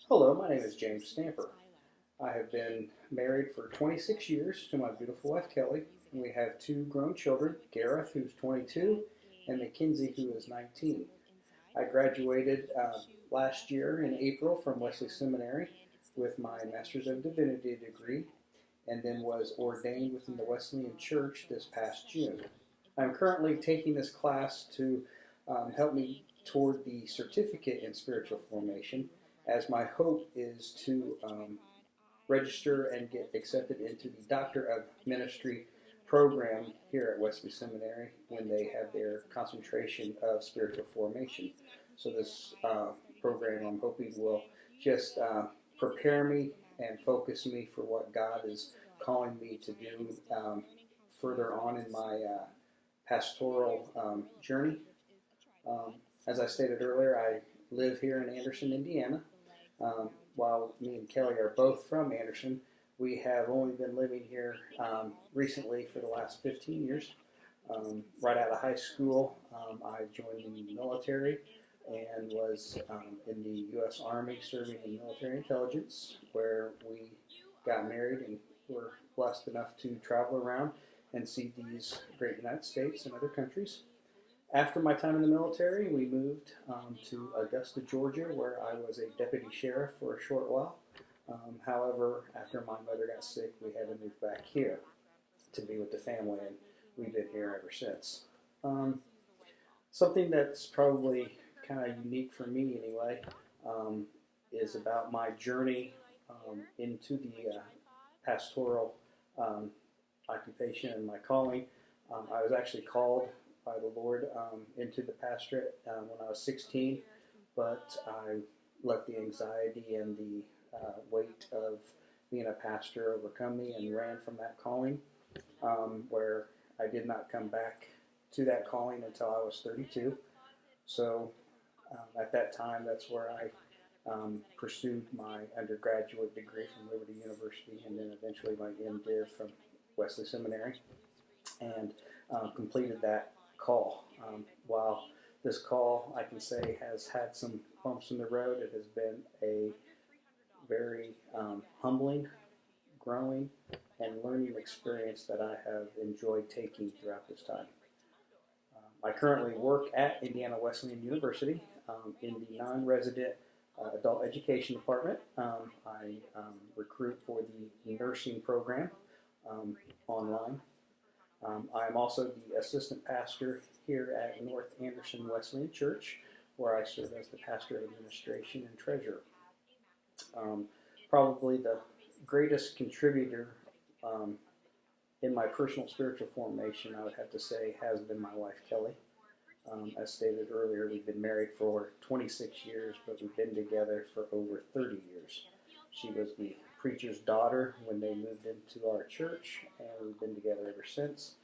Hello, my name is James Stamper. I have been married for 26 years to my beautiful wife Kelly. We have two grown children, Gareth, who's 22, and Mackenzie, who is 19. I graduated last year in April from Wesley Seminary with my Master's of Divinity degree, and then was ordained within the Wesleyan Church this past June. I'm currently taking this class to help me toward the certificate in spiritual formation, as my hope is to register and get accepted into the Doctor of Ministry program here at Wesley Seminary when they have their concentration of spiritual formation. So this program, I'm hoping, will just prepare me and focus me for what God is calling me to do further on in my pastoral journey. As I stated earlier, I live here in Anderson, Indiana. While me and Kelly are both from Anderson, we have only been living here recently for the last 15 years. Right out of high school, I joined the military and was in the U.S. Army serving in military intelligence, where we got married and were blessed enough to travel around and see these great United States and other countries. After my time in the military, we moved to Augusta, Georgia, where I was a deputy sheriff for a short while. However, after my mother got sick, we had to move back here to be with the family, and we've been here ever since. Something that's probably kind of unique for me anyway is about my journey into the pastoral occupation and my calling. I was actually called by the Lord into the pastorate when I was 16, but I let the anxiety and the weight of being a pastor overcome me and ran from that calling, where I did not come back to that calling until I was 32. So at that time, that's where I pursued my undergraduate degree from Liberty University, and then eventually my MDiv from Wesley Seminary, and completed that call. While this call, I can say, has had some bumps in the road, it has been a very humbling, growing, and learning experience that I have enjoyed taking throughout this time. I currently work at Indiana Wesleyan University in the non-resident adult education department. I recruit for the nursing program online. I'm also the assistant pastor here at North Anderson Wesleyan Church, where I serve as the pastor of administration and treasurer. Probably the greatest contributor in my personal spiritual formation, I would have to say, has been my wife, Kelly. As stated earlier, we've been married for 26 years, but we've been together for over 30 years. She was the preacher's daughter when they moved into our church, and we've been together ever since.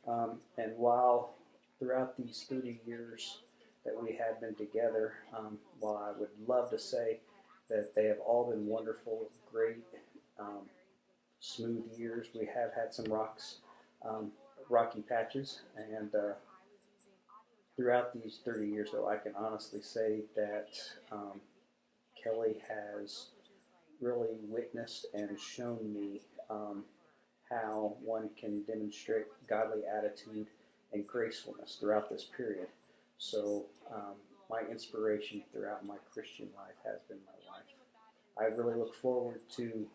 And while throughout these 30 years that we have been together, while I would love to say that they have all been wonderful, great, smooth years, we have had some rocky patches, and throughout these 30 years, though, I can honestly say that Kelly has really witnessed and shown me how one can demonstrate godly attitude and gracefulness throughout this period. So my inspiration throughout my Christian life has been my wife. I really look forward to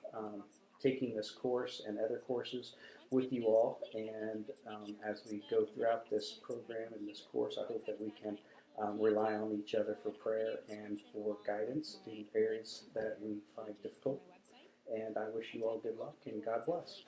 taking this course and other courses with you all, and as we go throughout this program and this course, I hope that we can rely on each other for prayer and for guidance in areas that we find difficult. And I wish you all good luck and God bless.